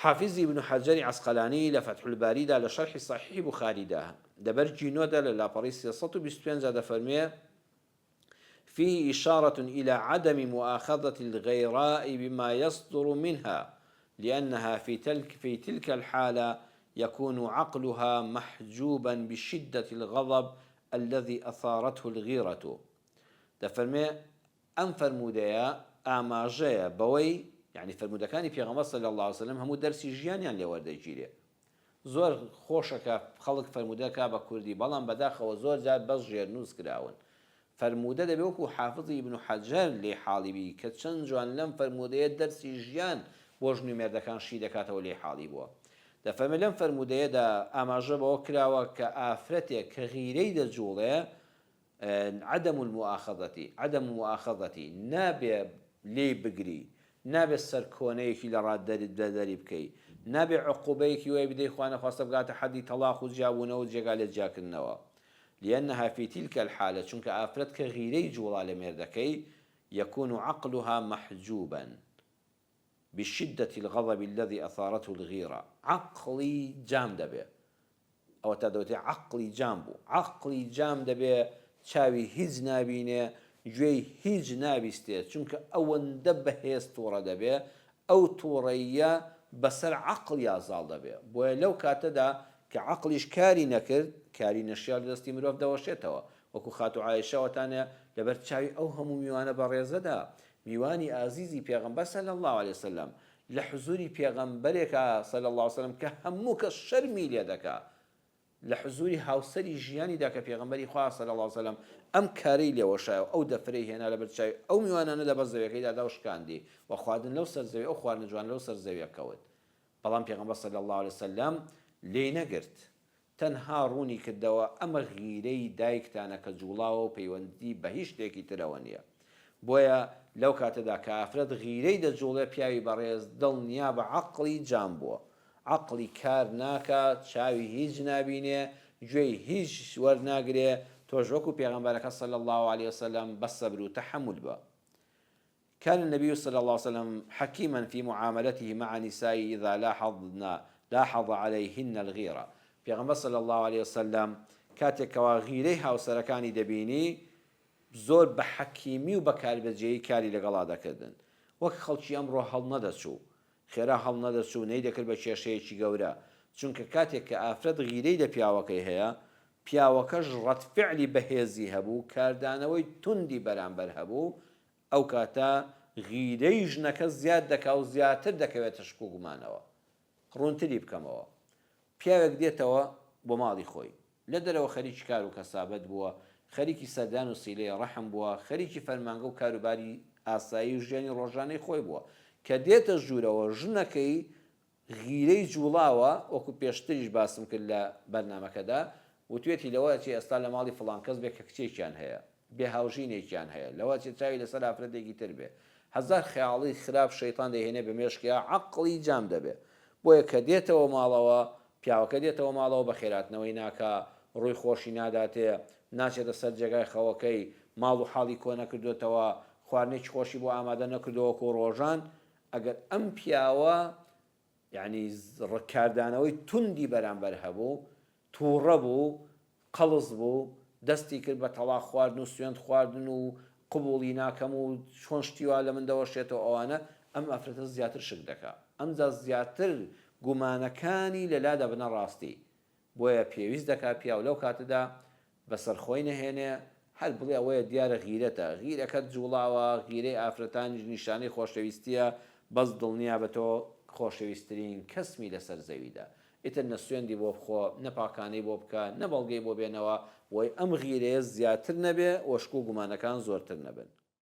حافظ ابن حجر عسقلاني لفتح الباري دا لشرح صحيح بخاري دا دبر جينو دا للاباريس 125 زاد فرميه فيه إشارة إلى عدم مؤاخذة الغيراء بما يصدر منها لأنها في تلك الحالة يكون عقلها محجوبا بشدة الغضب الذي أثارته الغيرة دفرمي أم فرموديا ئاماژەیە بەوەی یعنی فەرمودەکانی پێغەمبەر صلی الله عليه وسلم هەموو دەرسی ژیانیان لێوەردەگیرێ زۆر خۆشەکە خەڵک فەرمودەکە بە کوردی بەڵام بەداخەوە زۆر جار بەس ژێرنووس کراون فەرمودە دەبێ وەکو حافظی ابن حەجەر لێ حاڵی بی کە چەند جوان لەم فەرمودەیە دەرسی ژیان بۆ ژن و مێردەکان شی دەکاتەوە لێ حاڵی بووە دەفەرمێ لەم فەرمودەیەدا ئاماژە بەوە کراوە کە ئافرەتێک کە غیرەی دەجوڵێ عدم المؤاخذة نابێ لێی بگری نابێ سەر کۆنەیەکی لە ڕاددەری بکەی نابێ عقوبەیەکی وای بدەی خوا نەخواستە بگاتە حەدی تەلاق و جیابوونەوە و جێگا لێ جیاکردنەوە لأنها في تلك الحالة چونکە ئافرەت کە غیرەی جوڵا لە مێردەکەی يكون عقلها محجوبا بشدة الغضب الذي أثارته الغيرة عقلي جام دەبێ ئەوە تا دەوتێ عقلی جام بوو عقلی جام دەبێ چاوی هیچ نابینێ گوێی هیچ نابیستێت چونکە ئەوەندە بەهێز تووڕە دەبێ ئەو تووڕەیە بەسەر عقل یازاڵ دەبێ بۆیە لەو کاتەدا کە عقلیش کاری نەکرد کاری نەشیار دەستی مرۆڤ دەوەشێتەوە وەکو خاتو عایشەوەتانێ لەبەر چاوی ئەو هەموو میوانە بەڕێزەدا میوانی ئازیزی پێغەمبەر صلی الله عليه وسلم لە حزوری پێغەمبەرێکە صلی الله عليه وسلم کە هەموو کەس شەرمی لێ دەکا لە حزوری هاوسەری ژیانیدا کە پێغەمبەری خوا صلی الله عليه وسلم ئەم کارەی لێوەشایەوە ئەو دەفرەی هێنا لەبەر چاوی ئەو میوانانە لەبەر زەویەکەیدا داوشکاندی و خواردن لەو سەر زەوی ئەو خواردنە جوان لەو سەر زەویە کەوت بەڵام پێغەمبەر صلی الله عليه وسلم لێی نەگرت تەنها ڕوونی کردەوە ئەمە غیرەی دایکتانە کە جوڵاوە و پەیوەندی بە هیچ شتێکی ترەوە نییە بۆیە لەو کاتەدا کە ئافرەت غیرەی دەجوڵێ پیاوی بەڕێز دڵنیا بە عەقڵی جام بووە عقلی کار ناکات چاوی هیچ نابینێ گوێی هیچ وەرناگرێ تۆش وەکو پێغەمبەرەکە صلی الله عليه وسلم بەسەبر و تەحەمل بە كان النبي صلى الله عليه وسلم حكيما في معاملته مع نسائه إذا لاحظ عليهن الغيرة پێغەمبەر صلى الله عليه وسلم کاتێکەوە غیرەی هاوسەرەکانی دەبینی زۆر بە حەکیمی و بەکاربەجێیی کاری لەگەڵا دەکردن وەک خەڵکی ئەمڕۆ هەڵ نەدەچوو خێرا هەڵ نەدەچوو نەی دەکرد بە کێشەیەکی گەورە چونکە کاتێک کە ئافرەت غیرەی لە پیاوەکەی هەیە پیاوەکەش ڕەتفعلی بەهێزی هەبوو کاردانەوەی توندی بەرامبەر هەبوو ئەو کاتە غیرەی ژنەکە زیاد دەکا و زیاتر دەکەوێتە شک و گومانەوە ڕوونتری بکەمەوە پیاوێک دێتەوە بۆ ماڵی خۆی لە دەرەوە خەریکی کار و کەسابەت بووە خەریکی سەردان و سیلەی ڕەحم بووە خەریکی فەرمانگە و کاروباری ئاسایی و ژیانی ڕۆژانەی خۆی بووە کە دێتە ژوورەوە ژنەکەی غیرەی جوڵاوە وەکو پێشتریش باسم کرد لە بەرنامەکەدا وتوێتی لەوەی ئێستا لە ماڵی فڵان کەس بێ کە کچێکیان هەیە بێ هاوژینێکیان هەیە لەوەی چاوی لەسەر ئافرەتێکی تر بێ هەزار خەیاڵی خراپ شەیتان دەهێنێ بە مێشکیا عەقڵی جام دەبێ بۆیە کە دێتەوە ماڵەوە پیاوەکە دێتەوە ماڵەوە بە خێراتنەوەی ناکا ڕووی خۆشی ناداتێ ناچێتە سەر جێگای خەوەکەی ماڵ و حاڵی کۆ نەکردوێتەوە خواردنێکی خۆشی بۆ ئامادە نەکردەوەکو ڕۆژان ئەگەر ئەم پیاوە یعنی ڕکاردانەوەی توندی بەرامبەر هەبوو تووڕە بوو قەڵز بوو دەستی کرد بە تەڵاق خواردن و سوێند خواردن و قبوڵی ناکەم و چۆن شتیوا لە من دەوەشێتەوە ئەوانە ئەم ئافرەتە زیاتر شک دەکا ئەمجا زیاتر گومانەکانی لەلا دەبنە ڕاستی بۆیە پێویست دەکا پیاو لەو کاتەدا بەسەرخۆی نەهێنێ هەر بڵێ ئەوەیە دیارە غیرەتە غیرەکەت جوڵاوە غیرەی ئافرەتانی نیشانەی خۆشەویستیە بەس دڵنیا بە تۆ خۆشەویستترین کەسمی لەسەر زەویدا ئیتر نە سوێندی بۆ بخۆ نە پاکانەی بۆ بکە نە بەڵگەی بۆ بێنەوە وەی ئەم غیرەیە زیاتر نەبێ وەشک و گومانەکان زۆرتر نەبن